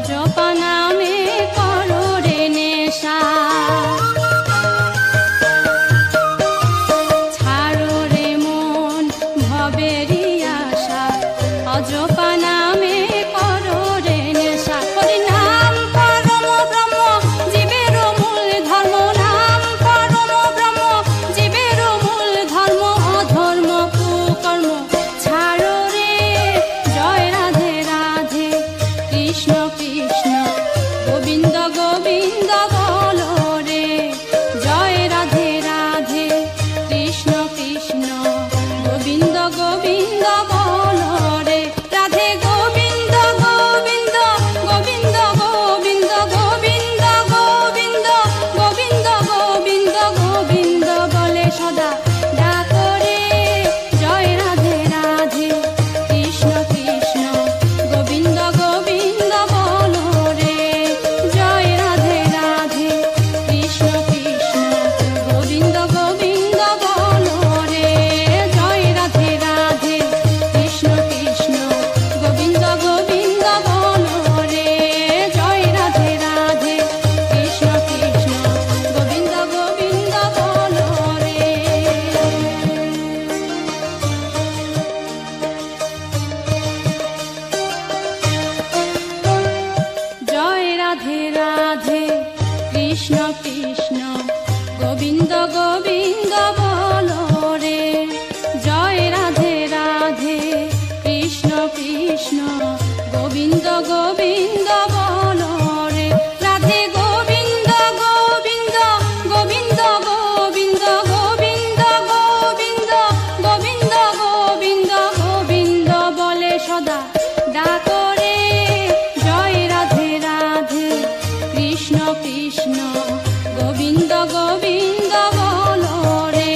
অজপা নামে করো রে নেশা। ছাড়ো রে মন ভবেরই আশা, অজপা নামে করো রে নেশা। হরি নাম পরম ব্রহ্ম জীবের মূল ধর্ম, নাম পরম ব্রহ্ম জীবের মূল ধর্ম। অধর্ম কুকর্ম ছাড়ো রে, জয় রাধে রাধে কৃষ্ণ কৃষ্ণ গোবিন্দ গোবিন্দ বলো রে। জয় রাধে রাধে কৃষ্ণ কৃষ্ণ গোবিন্দ গোবিন্দ বলো রে। রাধে গোবিন্দ গোবিন্দ গোবিন্দ গোবিন্দ গোবিন্দ গোবিন্দ গোবিন্দ গোবিন্দ গোবিন্দ বলে সদা ডাকো রে। জয় রাধে রাধে কৃষ্ণ কৃষ্ণ গোবিন্দ গোবিন্দ বলো রে। জয় রাধে রাধে কৃষ্ণ কৃষ্ণ গোবিন্দ গোবিন্দ বলো রে। জয় রাধে রাধে কৃষ্ণ কৃষ্ণ গোবিন্দ গোবিন্দ বলো রে। জয় রাধে রাধে কৃষ্ণ কৃষ্ণ গোবিন্দ গোবিন্দ বলো রে। জয় রাধে রাধে কৃষ্ণ কৃষ্ণ গোবিন্দ গোবিন্দ বলো রে। জয় রাধে রাধে কৃষ্ণ কৃষ্ণ গোবিন্দ গোবিন্দ বলো রে। রাধে গোবিন্দ গোবিন্দ গোবিন্দ গোবিন্দ গোবিন্দ গোবিন্দ গোবিন্দ গোবিন্দ গোবিন্দ বলে সদা ডাকো রে। জয় রাধে রাধে কৃষ্ণ কৃষ্ণ গোবিন্দ গোবিন্দ বলো রে।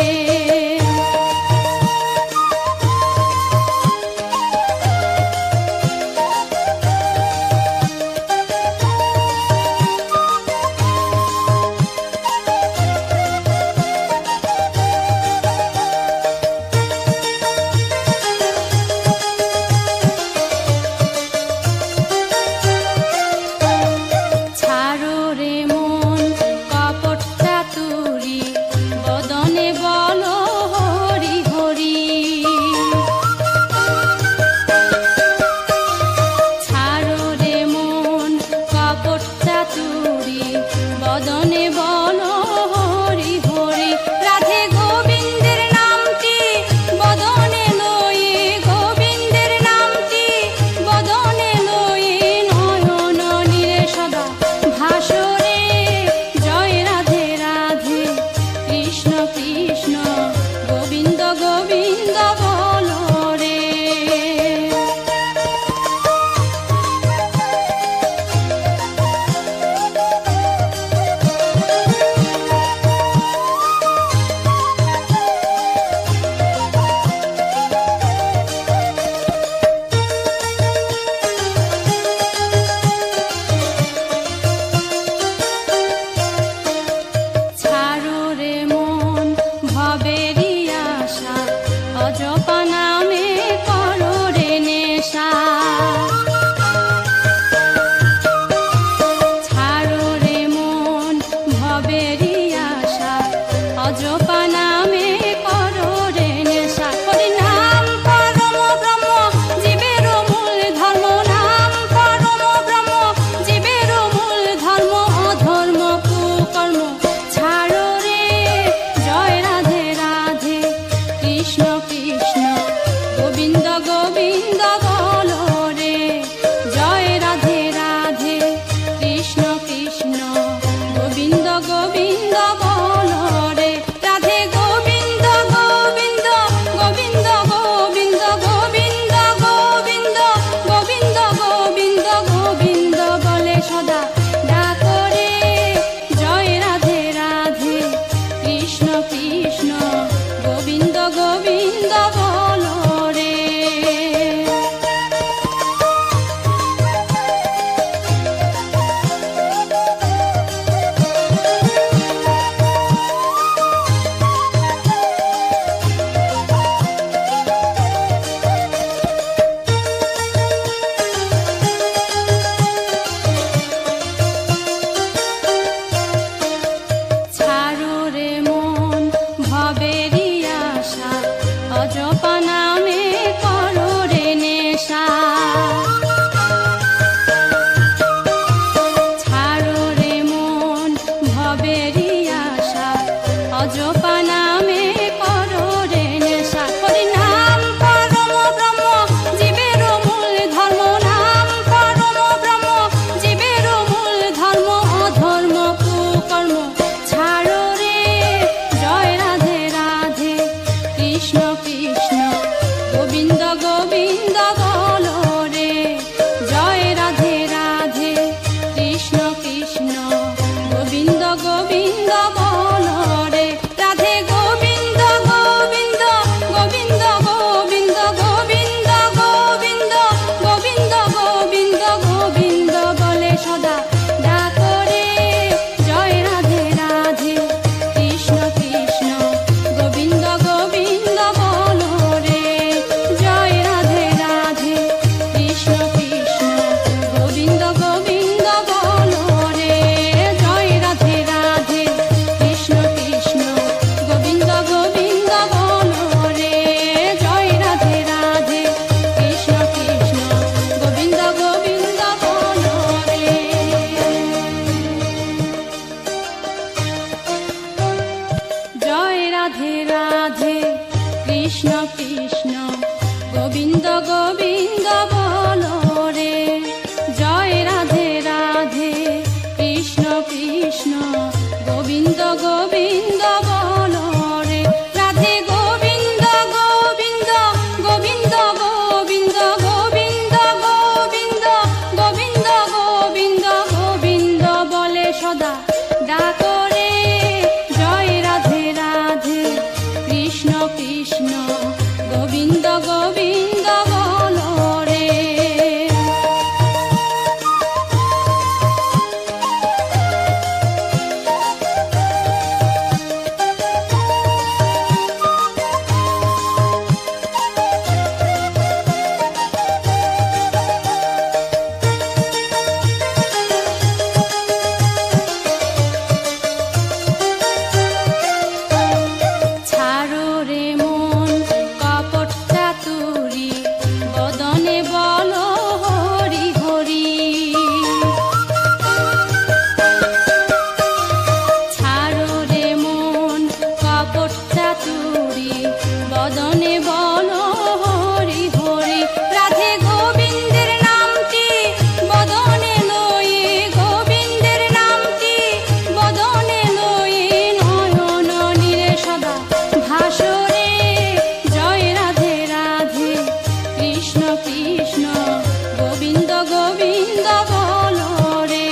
গোবিন্দ বলো রে।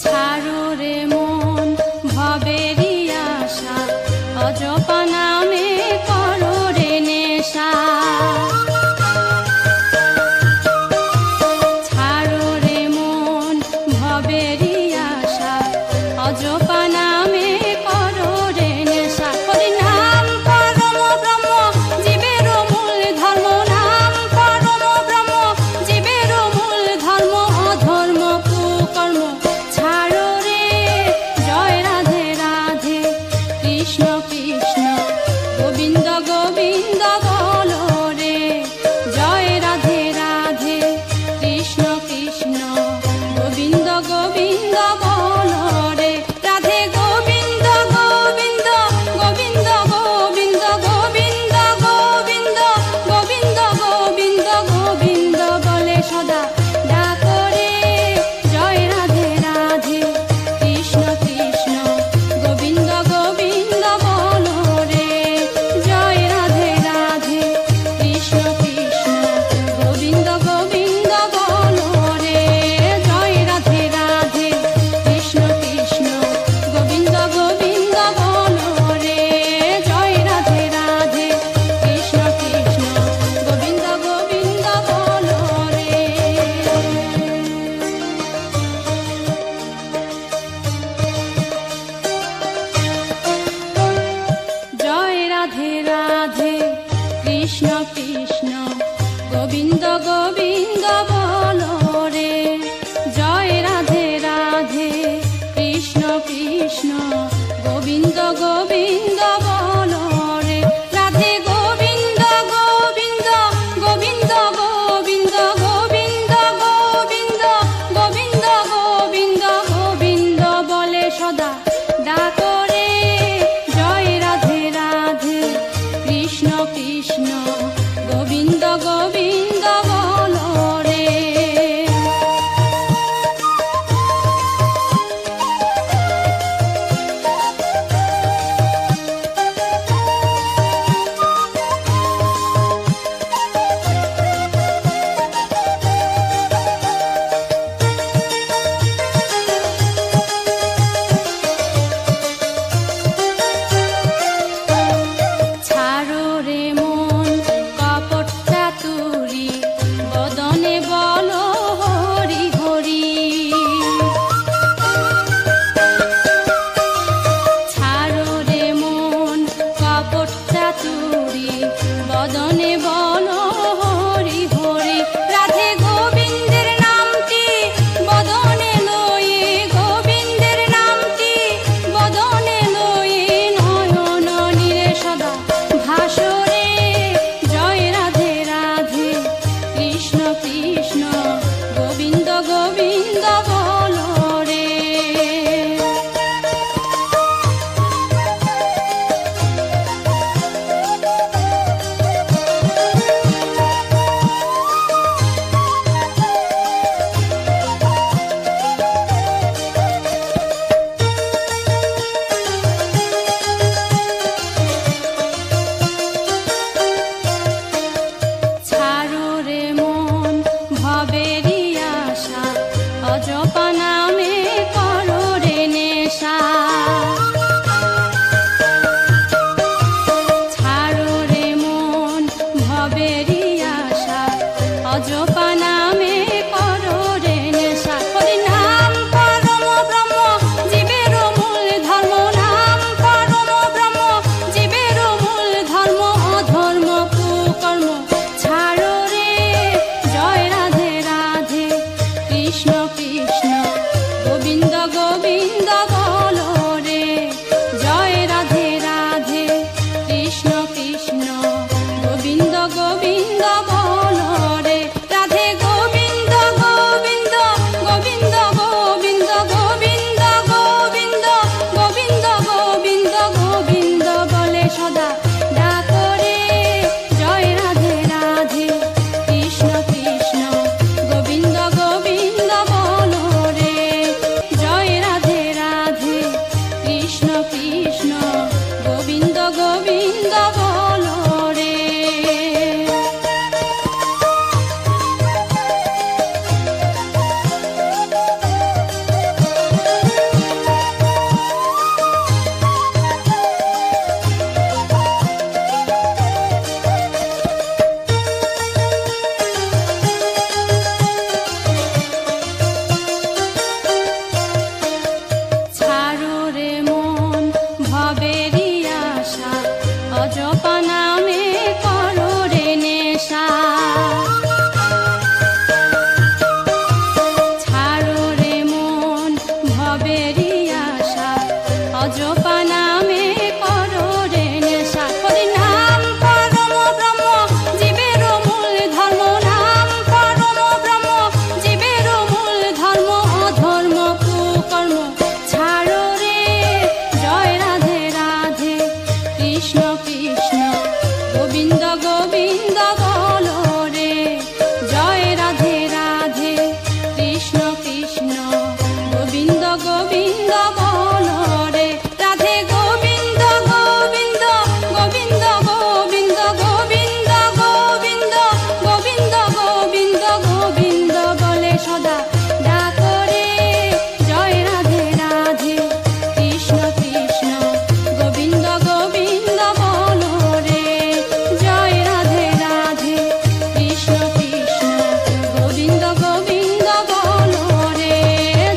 ছাড়ো রে মন ভবেরই আশা, অজপা নামে করো রে নেশা। ছাড়ো রে মন ভবেরই আশা, অজপা নামে করো রে নেশা। হরি নাম পরম ব্রহ্ম জীবের মূল ধর্ম, নাম পরম ব্রহ্ম জীবের মূল ধর্ম, অধর্ম কুকর্ম ছাড়ো রে। জয় রাধে রাধে কৃষ্ণ কৃষ্ণ গোবিন্দ গোবিন্দ বলো রে। জয় রাধে রাধে কৃষ্ণ কৃষ্ণ গোবিন্দ গোবিন্দ বলো রে। রাধে গোবিন্দ গোবিন্দ গোবিন্দ গোবিন্দ গোবিন্দ গোবিন্দ গোবিন্দ গোবিন্দ গোবিন্দ বলে সদা ডাকো রে। জয় রাধে রাধে কৃষ্ণ কৃষ্ণ গোবিন্দ গোবিন্দ বলো রে। জয় রাধে রাধে কৃষ্ণ কৃষ্ণ গোবিন্দ গোবিন্দ বলো রে। জয় রাধে রাধে কৃষ্ণ কৃষ্ণ গোবিন্দ গোবিন্দ বলো রে। জয় রাধে রাধে কৃষ্ণ কৃষ্ণ গোবিন্দ গোবিন্দ বলো রে। জয় রাধে রাধে কৃষ্ণ কৃষ্ণ গোবিন্দ গোবিন্দ বলো রে। জয় রাধে রাধে কৃষ্ণ কৃষ্ণ গোবিন্দ গোবিন্দ বলো রে। রাধে গোবিন্দ গোবিন্দ গোবিন্দ গোবিন্দ গোবিন্দ গোবিন্দ গোবিন্দ গোবিন্দ গোবিন্দ বলে সদা ডাকো রে। জয় রাধে রাধে কৃষ্ণ কৃষ্ণ গোবিন্দ গোবিন্দ বলো রে। ছাড়ো রে মন কপট চাতুরী, বদনে বলো হরি হরি। ছাড়ো রে মন কপট চাতুরী, বদনে বলো হরি হরি। রাধে গোবিন্দের নামটি বদনে লয়ে, গোবিন্দের নামটি বদনে লয়ে নয়ন নীরে সদা ভাসো রে। জয় রাধে রাধে কৃষ্ণ কৃষ্ণ গোবিন্দ গোবিন্দ বলো রে। অজপা নামে করো রে নেশা। ছাড়ো রে মন ভবেরই আশা, অজপা নামে করো রে নেশা। হরি নাম পরম ব্রহ্ম জীবের মূল ধর্ম, নাম পরম ব্রহ্ম জীবের মূল ধর্ম। অধর্ম কুকর্ম ছাড়ো রে, জয় রাধে রাধে কৃষ্ণ কৃষ্ণ গোবিন্দ গোবিন্দ বলো রে। জয় রাধে রাধে কৃষ্ণ কৃষ্ণ গোবিন্দ গোবিন্দ বলো রে। রাধে গোবিন্দ গোবিন্দ গোবিন্দ গোবিন্দ গোবিন্দ গোবিন্দ গোবিন্দ গোবিন্দ গোবিন্দ বলে সদা ডাকো রে। জয় রাধে রাধে কৃষ্ণ কৃষ্ণ গোবিন্দ গোবিন্দ বলো রে। জয় রাধে রাধে কৃষ্ণ কৃষ্ণ গোবিন্দ গোবিন্দ বলো রে।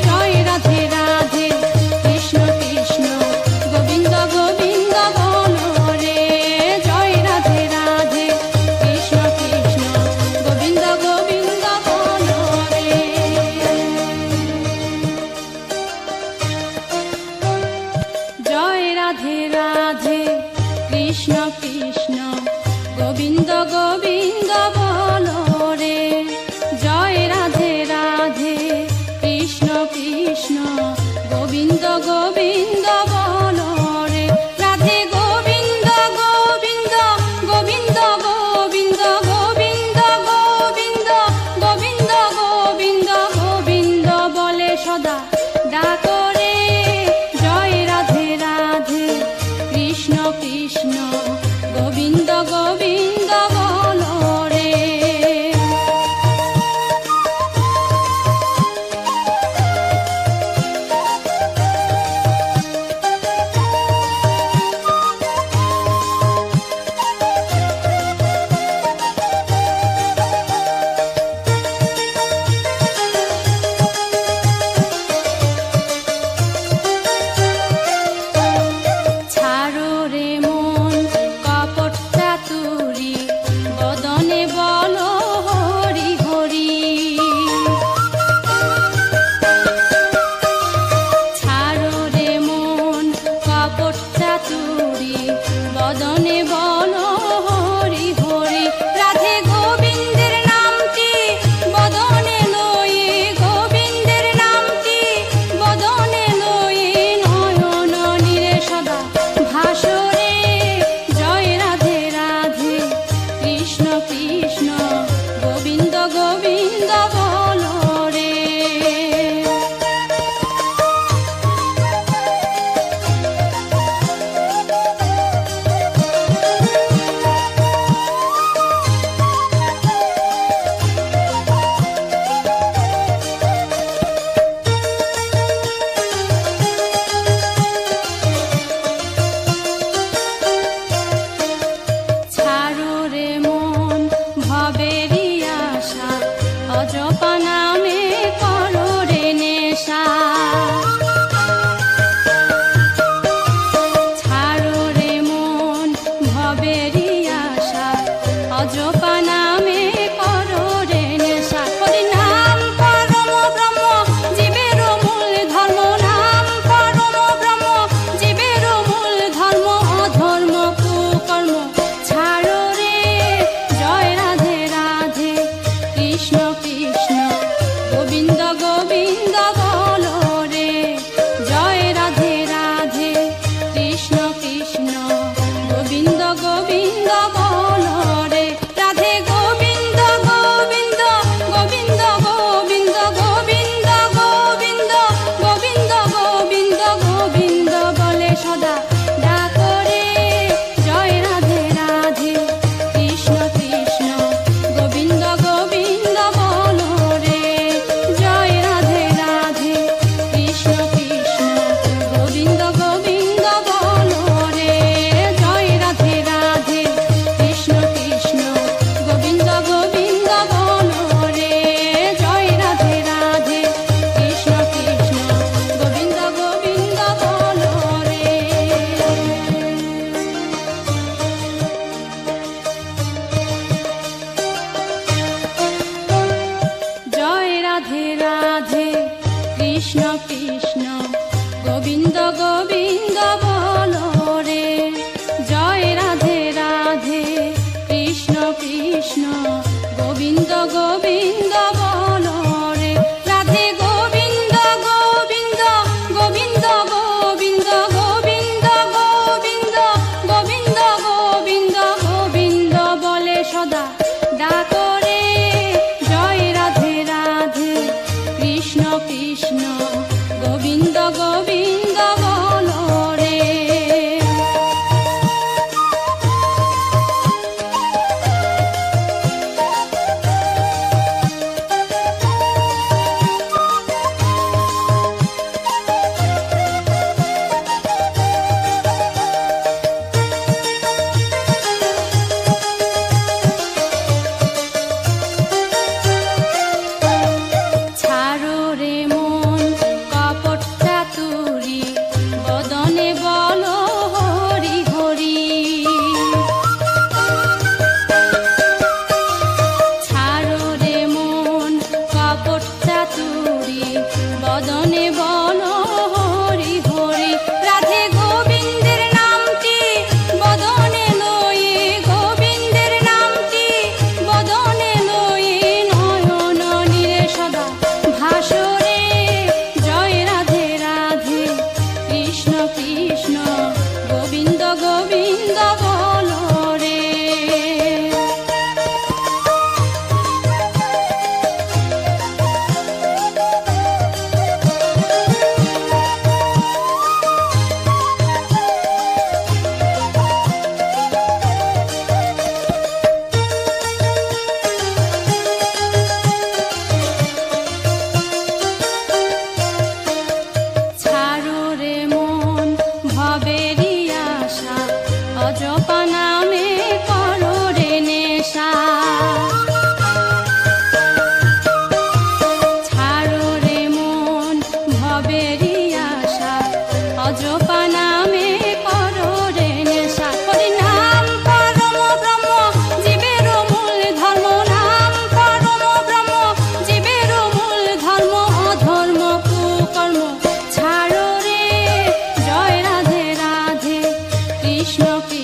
জয় রাধে রাধে কৃষ্ণ কৃষ্ণ গোবিন্দ গোবিন্দ বলো রে। জয় রাধে রাধে কৃষ্ণ কৃষ্ণ গোবিন্দ গোবিন্দ বলো রে। জয় রাধে রাধে কৃষ্ণ কৃষ্ণ গোবিন্দ গোবিন্দ বলো রে। জয় রাধে রাধে কৃষ্ণ কৃষ্ণ গোবিন্দ গোবিন্দ বলো রে। রাধে গোবিন্দ গোবিন্দ গোবিন্দ গোবিন্দ গোবিন্দ গোবিন্দ গোবিন্দ গোবিন্দ গোবিন্দ বলে সদা ডাকো রে। জয় রাধে রাধে কৃষ্ণ কৃষ্ণ গোবিন্দ গোবিন্দ বলো রে। ছাড়ো রে মন অজপা নামে করো রে নেশা। ছাড়ো রে মন ভবেরই আশা, অজপা নামে করো রে নেশা। হরি নাম পরম ব্রহ্ম জীবের মূল ধর্ম, নাম পরম ব্রহ্ম জীবের মূল ধর্ম, অধর্ম কুকর্ম ছাড়ো রে। জয় রাধে রাধে কৃষ্ণ কৃষ্ণ